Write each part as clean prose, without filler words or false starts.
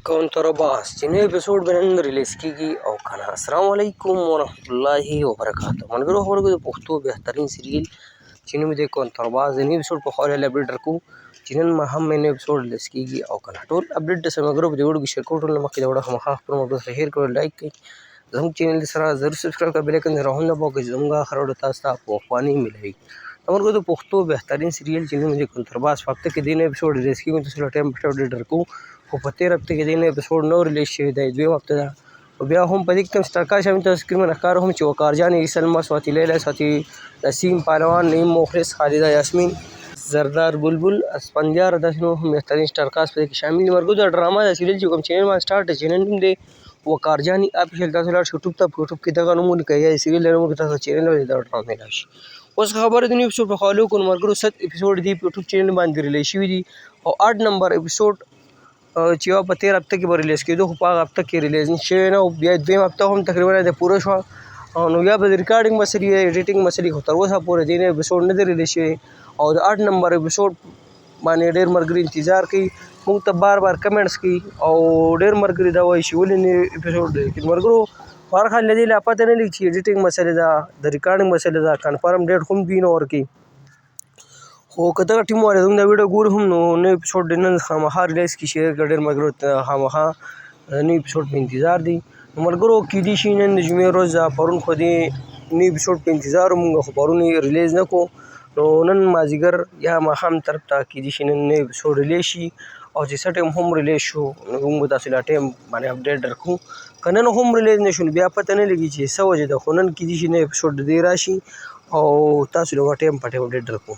कौनतरबास چې نوی اپیسوډ به نن ریلیز کیږي او کنه. السلام علیکم ورحمت الله وبرکاته. ملګرو خبرو د پښتو بهترین سیریل چې نوم دی کونترباز د نوی اپیسوډ په خوا له اپډیټ درکو چې نن ما هم نوی اپیسوډ ریلیز کیږي او کنه ټول اپډیټ د ملګرو په دې وړو کې شیر کوو. ټول مخکې د وړو خامخا خپل ملګرو سره شیر کړئ، لایک کړئ، زموږ چینل سره ضرور سبسکرایب کړئ، بیل آیکن راهم نه پوکئ چې زموږ هر وړو تاسو ته پوښتنې ملوي. ملګرو د پښتو بهترین سیریل چې نوم دی کونترباز په هفته کې د نوی اپیسوډ ریلیز کیږي. تاسو له ټایم په اپډیټ درکو خو په 13 هفته کې د نوی اپیسوډ نو ریلیز شوی دی، دویم هفته ده. او بیا هم په دې کې کوم سټارکا شامل تاسو سکرین باندې ښکاره هم چې وقار جان، سلما سواتی، لیلا سواتی، نسیم پهلوان، نعیم مخلص، خالده یاسمین، زردار بلبل، اسفندیار، داسې نور هم بهترین سټارکاست په دې کې شامل دي. ملګرو د ډراما د سیریل چې کوم چینل باندې سټارټ چینل نوم دی وقار جان افیشل. تاسو لاړ شئ یوټیوب ته، په یوټیوب کې دغه نوم ولیکئ یا سیریل نوم کې تاسو چینل ولې دا ډرامې راشي. اوس خبره د نوي اپیسوډ په خوا لوکو ملګرو 7 اپیسوډ دي په یوټیوب چینل باندې ریلیز شوي دي او 8 نمبر اپیسوډ چې یو په 13 هفته کې به ریلیز کېدو خو په هغه هفته کې ریلیز شوی نه. بیا دویم هفته هم تقریبا د پوره شوه نو بیا به د ریکارډینګ مسلې ایډیټینګ مسلې خو تر اوسه پورې دې نه اپیسوډ نه دی ریلیز شوی او د 8 نمبر اپیسوډ باندې ډېر ملګري انتظار کوي، موږ ته بار بار کمنټس کوي او ډېر ملګري دا وایي چې ولې نه اپیسوډ دی. ملګرو په هر حال له دې لا پته نه لګي چې ایډیټینګ مسلې ده، د ریکارډینګ مسلې ده، کنفرم ډیټ هم دوی نه ورکوي. خو که دغه ټیم والے زموږ دا ویډیو ګوري هم نو نوی اپیسوډ د نن خامخا ریلیز کړي، شیر کړه ډېر ملګرو ته خامخا نوی اپیسوډ په انتظار دي. ملګرو کیدای شي نن د جمعې ورځ ده، پرون خو دې نوی اپیسوډ په انتظار مونږ خو پرون یې ریلیز نه کړو نو نن مازدیګر یا ماښام طرف ته کیدای شي نن نوی اپیسوډ ریلیز شي او چې څه ټایم هم ریلیز شو نو موږ به تاسو لا ټایم باندې اپډیټ درکړو. که نن هم ریلیز نه شو بیا پته نه لګي چې څه وجه ده، خو نن کیدای شي نوی اپیسوډ د دې راشي او تاسو له ټایم په ټایم اپډیټ درکړو.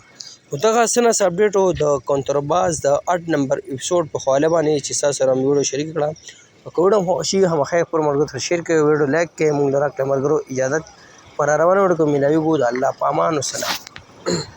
خو دغه څه نه څه اپډیټ و د کونترباز د 8 نمبر اپیسوډ په حواله باندې چې تاسو سره مې ویډیو شریک کړه. که ویډیو مو خوښي خامخا خپل ملګرو سره شیر کړئ، ویډیو لایک کړئ، موږ له راکړه ملګرو اجازت پر روانه ویډیو کې ملاویږو. د الله په امان. والسلام.